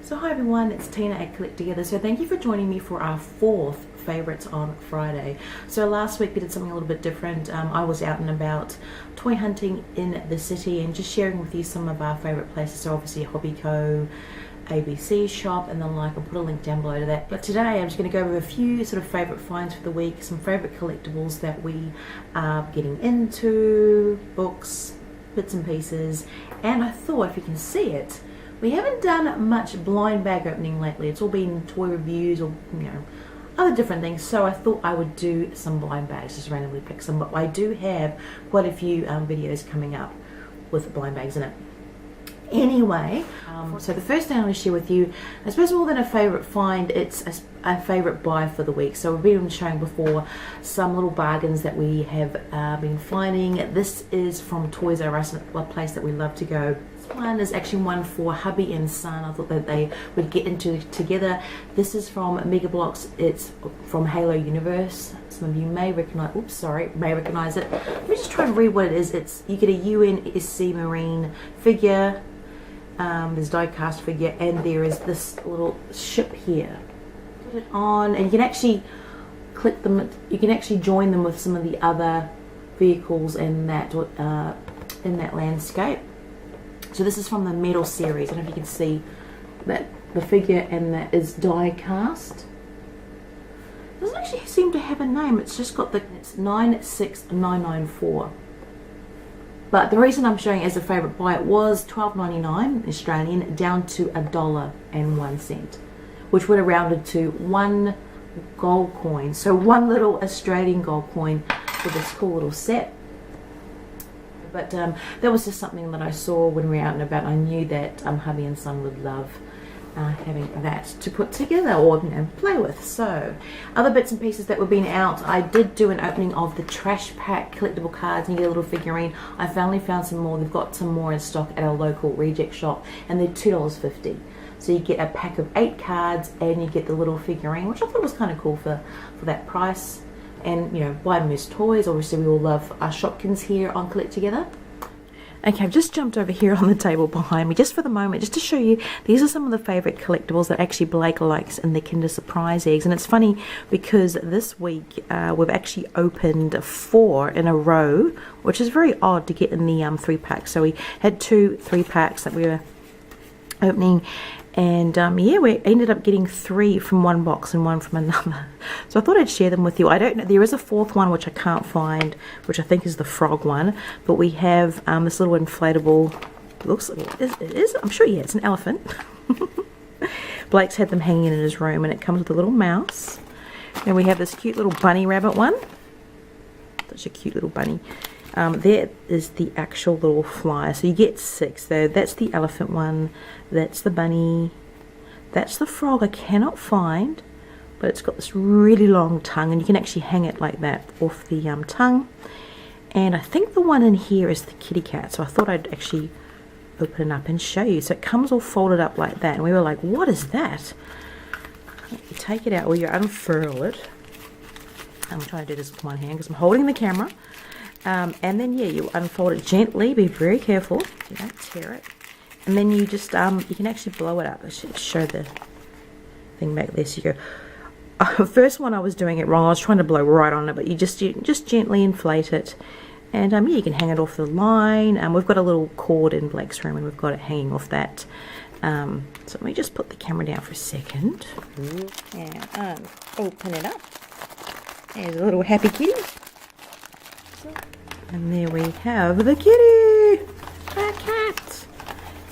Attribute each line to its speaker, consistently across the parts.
Speaker 1: So hi everyone, it's Tina at Collectables. So thank you for joining me for our fourth favourites on Friday. So last week we did something a little bit different. I was out and about toy hunting in the city and just sharing with you some of our favourite places. So obviously Hobbyco, ABC shop and the like. I'll put a link down below to that. But today I'm just going to go over a few sort of favourite finds for the week, some favourite collectibles that we are getting into, books, bits and pieces. And I thought, if you can see it, we haven't done much blind bag opening lately. It's all been toy reviews or, you know, other different things. So I thought I would do some blind bags, just randomly pick some. But I do have quite a few videos coming up with blind bags in it. Anyway, so the first thing I'm going to share with you, I suppose more than a favourite find, it's a favourite buy for the week. So we've been showing before some little bargains that we have been finding. This is from Toys R Us, a place that we love to go. This one is actually one for hubby and son. I thought that they would get into together. This is from Mega Bloks. It's from Halo Universe. Some of you may recognize, may recognize it. Let me just try and read what it is. You get a UNSC Marine figure. There's die-cast figure, and there is this little ship here. Put it on, and you can actually click them. You can actually join them with some of the other vehicles in that landscape. So this is from the metal series. I don't know if you can see that the figure and that is die-cast. It doesn't actually seem to have a name. It's just got it's 96994. But the reason I'm showing it as a favourite buy, it was $12.99 Australian down to $1.01, which would have rounded to one gold coin. So one little Australian gold coin for this cool little set. But that was just something that I saw when we were out and about. I knew that hubby and son would love having that to put together or, you know, play with. So other bits and pieces that were being out, I did do an opening of the Trash Pack collectible cards, and you get a little figurine. I finally found some more. They've got some more in stock at our local reject shop, and they're $2.50. So you get a pack of 8 cards and you get the little figurine, which I thought was kind of cool for that price. And, you know, buy most toys. Obviously we all love our Shopkins here on Collect Together. Okay, I've just jumped over here on the table behind me, just for the moment, just to show you, these are some of the favourite collectibles that actually Blake likes in the Kinder Surprise eggs. And it's funny because this week we've actually opened 4 in a row, which is very odd to get in the 3-pack. So we had 2 3-packs that we were opening, and yeah, we ended up getting 3 from one box and 1 from another. So I thought I'd share them with you. I don't know, there is a 4th one which I can't find, which I think is the frog one, but we have this little inflatable, looks like it is, I'm sure, yeah, it's an elephant. Blake's had them hanging in his room, and it comes with a little mouse. And we have this cute little bunny rabbit one. Such a cute little bunny. There is the actual little flyer. So you get 6 though. That's the elephant one. That's the bunny. That's the frog I cannot find. But it's got this really long tongue, and you can actually hang it like that off the tongue. And I think the one in here is the kitty cat. So I thought I'd actually open it up and show you. So it comes all folded up like that. And we were like, what is that? You take it out, or you unfurl it. I'm trying to do this with one hand because I'm holding the camera. And then, yeah, you unfold it gently. Be very careful. You don't tear it. And then you just, you can actually blow it up. I should show the thing back there. So you go. First one I was doing it wrong. I was trying to blow right on it, but you just gently inflate it. And, yeah, you can hang it off the line. We've got a little cord in Blake's room, and we've got it hanging off that. So let me just put the camera down for a second. And open it up. There's a little happy kitty. And there we have the kitty, a cat.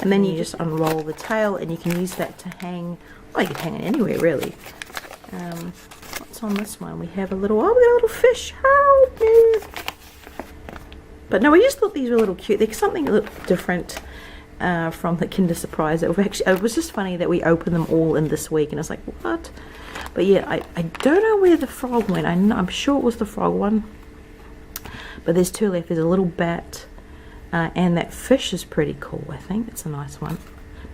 Speaker 1: And then you just unroll the tail, and you can use that to hang. Well, you can hang it anywhere really. What's on this one? We have a little. Oh, we got a little fish. Help me! But no, we just thought these were a little cute. They're something a little different from the Kinder Surprise. It was just funny that we opened them all in this week, and I was like, what? But yeah, I don't know where the frog went. I'm sure it was the frog one. But there's 2 left. There's a little bat, and that fish is pretty cool. I think it's a nice one.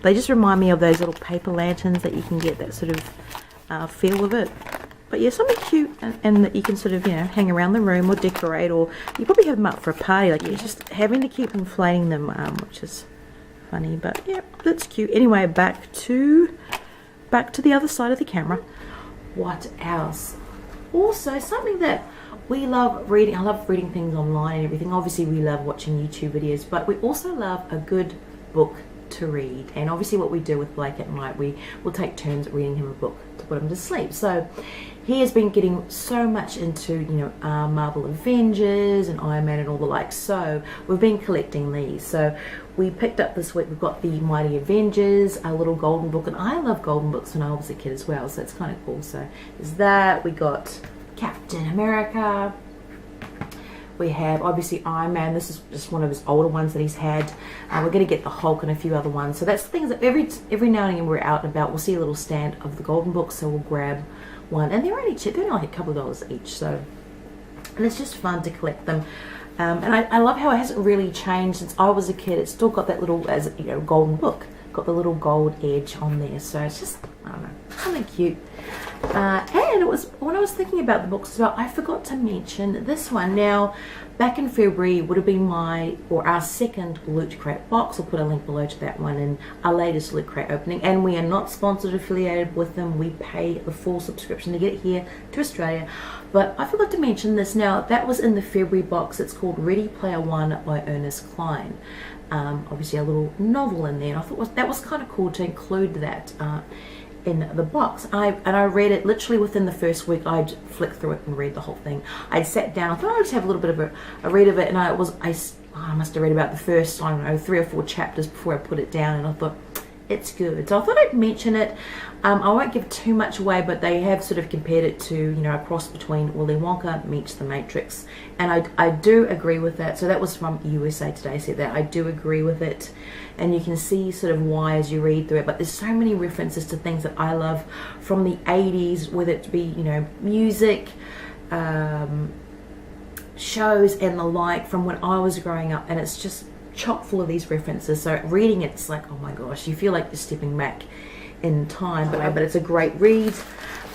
Speaker 1: They just remind me of those little paper lanterns that you can get that sort of feel of it. But yeah, something cute, and that you can sort of, you know, hang around the room or decorate, or you probably have them up for a party. Like, you're just having to keep inflating them, which is funny. But yeah, that's cute. Anyway, back to back to the other side of the camera. What else? Also, something that we love reading. I love reading things online and everything. Obviously, we love watching YouTube videos, but we also love a good book to read. And obviously, what we do with Blake at night, we will take turns reading him a book to put him to sleep. So he has been getting so much into, you know, Marvel Avengers and Iron Man and all the like. So we've been collecting these. So we picked up this week, we've got the Mighty Avengers, a little golden book, and I love golden books when I was a kid as well, so it's kind of cool. So there's that. We got Captain America. We have obviously Iron Man. This is just one of his older ones that he's had. We're going to get the Hulk and a few other ones. So that's the things that every now and again we're out and about, we'll see a little stand of the golden books, so we'll grab one. And they're only cheap. They're only like a couple of dollars each. So, and it's just fun to collect them. And I love how it hasn't really changed since I was a kid. It's still got that little, as you know, golden book. Got the little gold edge on there. So it's just, I don't know, kind of cute. And it was, when I was thinking about the books as well, I forgot to mention this one. Now, back in February would have been our second Loot Crate box. I'll put a link below to that one, and our latest Loot Crate opening. And we are not sponsored, affiliated with them. We pay the full subscription to get it here to Australia. But I forgot to mention this. Now, that was in the February box. It's called Ready Player One by Ernest Cline. Obviously a little novel in there, and I thought that was kind of cool to include that in the box. I read it literally within the first week. I'd flick through it and read the whole thing. I sat down, I thought I'd just have a little bit of a read of it, and I must have read about the first, I don't know, 3 or 4 chapters before I put it down, and I thought, it's good. So I thought I'd mention it. I won't give too much away, but they have sort of compared it to, you know, a cross between Willy Wonka meets The Matrix, and I do agree with that. So that was from USA Today said that. I do agree with it, and you can see sort of why as you read through it. But there's so many references to things that I love from the 80s, whether it be, you know, music, shows and the like from when I was growing up, and it's just chock full of these references. So reading it's like, oh my gosh, you feel like you're stepping back in time. But it's a great read,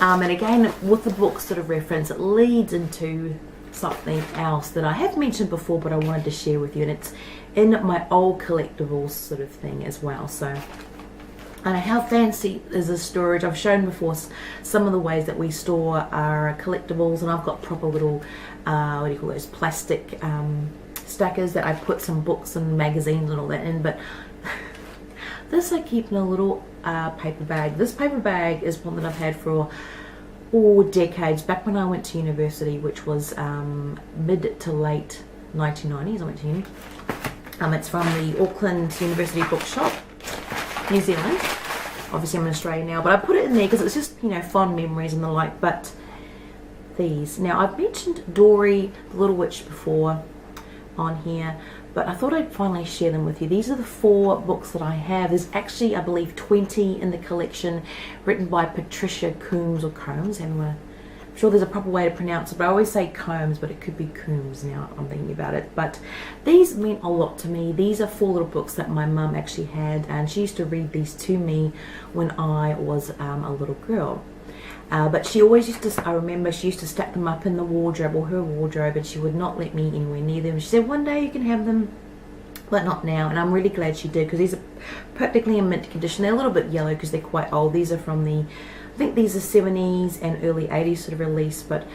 Speaker 1: and again with the book sort of reference, it leads into something else that I have mentioned before, but I wanted to share with you, and it's in my old collectibles sort of thing as well. So I know how fancy is this storage. I've shown before some of the ways that we store our collectibles, and I've got proper little what do you call those, plastic stackers that I put some books and magazines and all that in. But this I keep in a little paper bag. This paper bag is one that I've had for decades, back when I went to university, which was mid to late 1990s. I went to uni. It's from the Auckland University Bookshop, New Zealand. Obviously I'm in Australia now, but I put it in there because it's just, you know, fond memories and the like. But these, now I've mentioned Dory the Little Witch before on here, but I thought I'd finally share them with you. These are the 4 books that I have. There's actually, I believe, 20 in the collection, written by Patricia Coombs, or Combs. I'm sure there's a proper way to pronounce it, but I always say Combs, but it could be Coombs now I'm thinking about it. But these mean a lot to me. These are 4 little books that my mum actually had, and she used to read these to me when I was a little girl. But she always used to, I remember she used to stack them up in the wardrobe, or her wardrobe, and she would not let me anywhere near them. She said, one day you can have them, but not now. And I'm really glad she did, because these are practically in mint condition. They're a little bit yellow because they're quite old. These are from the, I think these are 70s and early 80s sort of release. But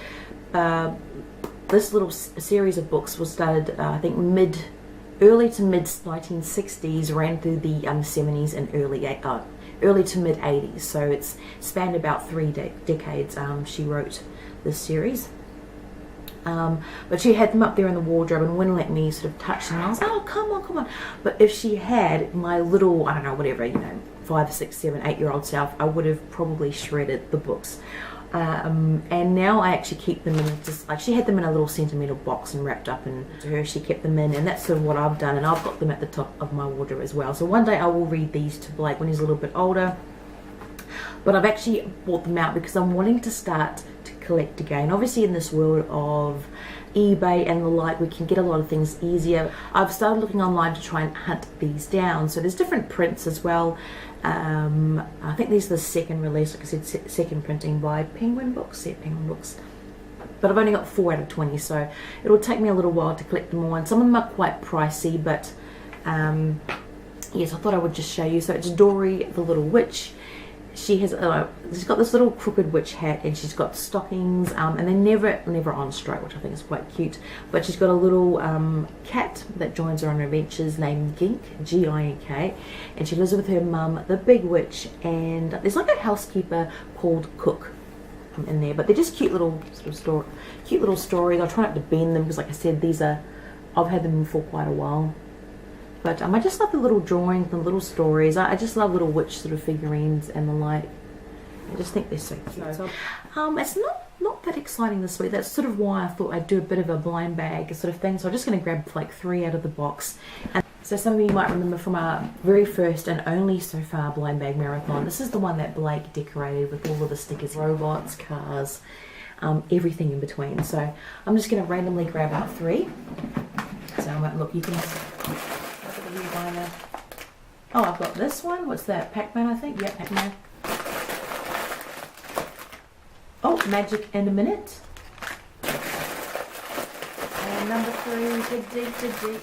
Speaker 1: this little series of books was started, I think, early to mid 1960s, ran through the 70s and early to mid 80s, so it's spanned about 3 decades. She wrote this series, but she had them up there in the wardrobe and wouldn't let me sort of touch them. And I was like, oh, come on. But if she had, my little, I don't know, whatever, you know, 5, 6, 7, 8-year-old self, I would have probably shredded the books. And now I actually keep them in, just like she had them in a little sentimental box and wrapped up, and to her she kept them in, and that's sort of what I've done, and I've got them at the top of my wardrobe as well. So one day I will read these to Blake when he's a little bit older, but I've actually bought them out because I'm wanting to start to collect again. Obviously in this world of eBay and the like, we can get a lot of things easier. I've started looking online to try and hunt these down. So there's different prints as well. I think these are the second release, like I said, second printing by Penguin Books. But I've only got 4 out of 20, so it'll take me a little while to collect them all, and some of them are quite pricey, but yes, I thought I would just show you. So it's Dory the Little Witch. she's got this little crooked witch hat, and she's got stockings, and they're never on straight, which I think is quite cute. But she's got a little cat that joins her on her adventures named Gink, G-I-N-K, and she lives with her mum, the big witch, and there's like a housekeeper called Cook in there. But they're just cute little stories. I'll try not to bend them because, like I said, I've had them for quite a while. But I just love the little drawings, the little stories. I just love little witch sort of figurines and the like. I just think they're so cute. So, it's not that exciting this week. That's sort of why I thought I'd do a bit of a blind bag sort of thing. So I'm just going to grab like 3 out of the box. And so some of you might remember from our very first and only so far blind bag marathon. This is the one that Blake decorated with all of the stickers, robots, cars, everything in between. So I'm just going to randomly grab out 3. So look, you can. Oh, I've got this one. What's that? Pac-Man, I think. Yeah, Pac-Man. Oh, Magic in a Minute. And number 3, dig deep.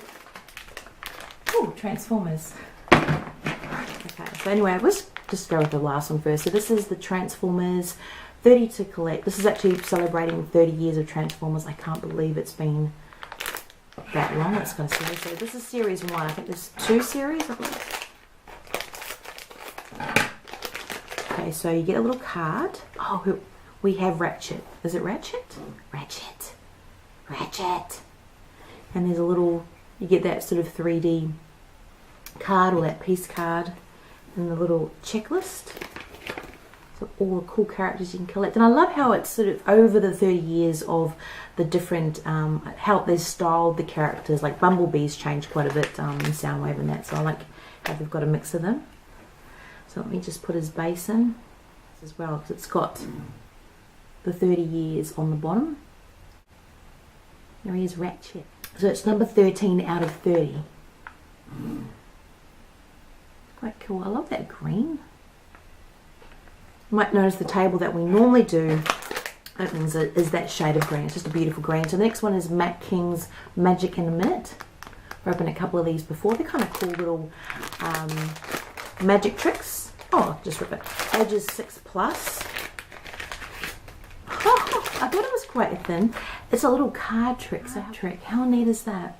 Speaker 1: Oh, Transformers. Okay, so anyway, let's just go with the last one first. So this is the Transformers 30 to collect. This is actually celebrating 30 years of Transformers. I can't believe it's been that long. It's going to series. So this is series 1. I think there's 2 series, I believe. Okay, so you get a little card. Oh, we have Ratchet. Is it Ratchet? Ratchet. And there's a little, you get that sort of 3D card, or that piece card, and the little checklist. So all the cool characters you can collect. And I love how it's sort of over the 30 years of the different, how they've styled the characters. Like Bumblebee's changed quite a bit in Soundwave and that. So I like how they've got a mix of them. So let me just put his base in as well, because it's got the 30 years on the bottom. There he is, Ratchet. So it's number 13 out of 30. Quite cool. I love that green. You might notice the table that we normally do openings is that shade of green. It's just a beautiful green. So the next one is Matt King's Magic in a Minute. I've opened a couple of these before. They're kind of cool little magic tricks. Oh, just rip it. Ages 6 plus. Oh, I thought it was quite thin. It's a little card trick. How neat is that?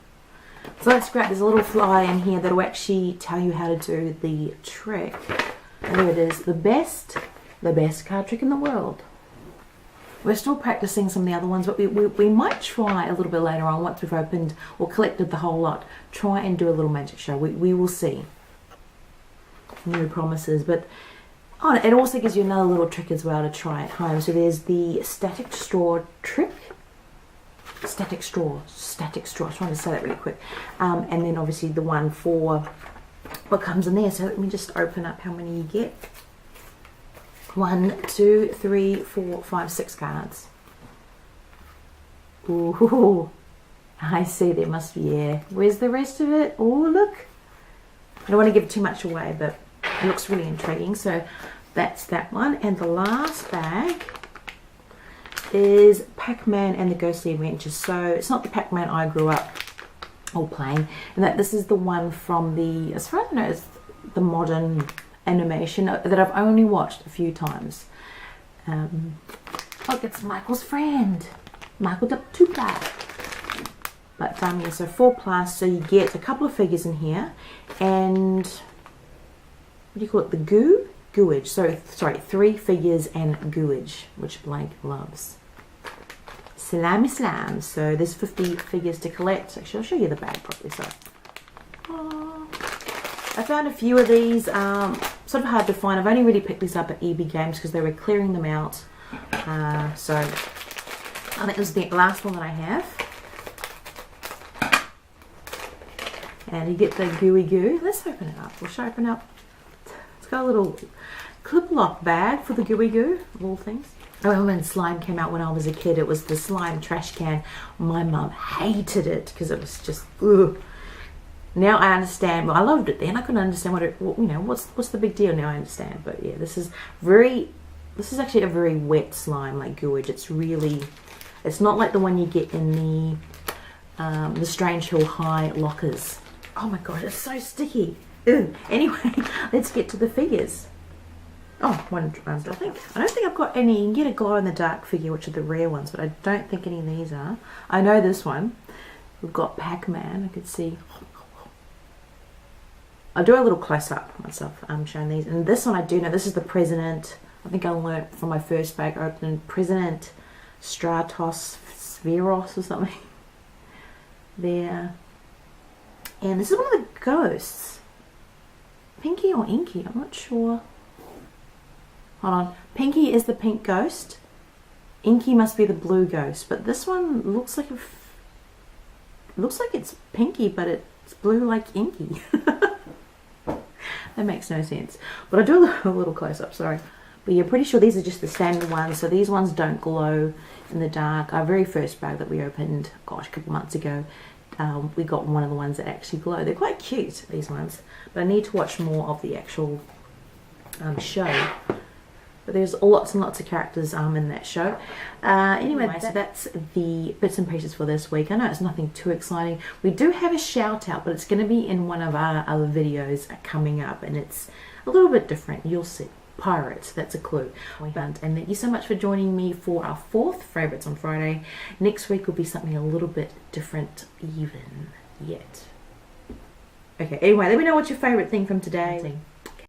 Speaker 1: So that's great. There's a little fly in here that will actually tell you how to do the trick. And there it is. The best card trick in the world. We're still practicing some of the other ones, but we might try a little bit later on, once we've opened or collected the whole lot, try and do a little magic show. We will see. No promises, but it also gives you another little trick as well to try at home. So there's the static straw trick. Static straw. I was trying to say that really quick. And then obviously the one for what comes in there. So let me just open up how many you get. 1, 2, 3, 4, 5, 6 cards. Ooh, I see. There must be, yeah. Where's the rest of it? Oh, look. I don't want to give too much away, but it looks really intriguing. So that's that one. And the last bag is Pac-Man and the Ghostly Adventures. So it's not the Pac-Man I grew up all playing. And that this is the one from the, as far as I know, it's the modern animation that I've only watched a few times. Look, it's Michael's friend, Michael the Tupac. But yeah, so 4 plus, so you get a couple of figures in here, and what do you call it? The gooage. So sorry, 3 figures and gooage, which Blake loves. Salami slam. So there's 50 figures to collect. Actually, I'll show you the bag properly. So, I found a few of these, sort of hard to find. I've only really picked these up at EB Games because they were clearing them out. So I think this is the last one that I have. And you get the gooey goo. Let's open it up. We'll open up. It's got a little clip lock bag for the gooey goo, of all things. I remember when slime came out when I was a kid. It was the slime trash can. My mum hated it because it was just, ugh. Now I understand. Well, I loved it then. I couldn't understand what's the big deal. Now I understand. But yeah, this is actually a very wet slime, like gooage. It's not like the one you get in the Strange Hill High lockers. Oh my god, it's so sticky. Ew. Anyway, let's get to the figures. Oh, one. I don't think I've got any. You can get a glow in the dark figure, which are the rare ones, but I don't think any of these are. I know this one. We've got Pac-Man. I could see. I'll do a little close up myself. I'm showing these, and this one I do know. This is the President. I think I learnt from my first bag opening. President Stratos Sveros or something. There. And this is one of the ghosts. Pinky or Inky? I'm not sure. Hold on. Pinky is the pink ghost. Inky must be the blue ghost. But this one looks like it's pinky, but it's blue like Inky. That makes no sense. But I do a little close up, sorry. But you're pretty sure these are just the standard ones. So these ones don't glow in the dark. Our very first bag that we opened, gosh, a couple months ago, we got one of the ones that actually glow. They're quite cute, these ones. But I need to watch more of the actual show. But there's lots and lots of characters in that show. Anyway, so that's the bits and pieces for this week. I know it's nothing too exciting. We do have a shout out, but it's going to be in one of our other videos coming up, and it's a little bit different. You'll see. Pirates, that's a clue. And thank you so much for joining me for our 4th Favourites on Friday. Next week will be something a little bit different even yet. Okay, anyway, let me know what's your favourite thing from today.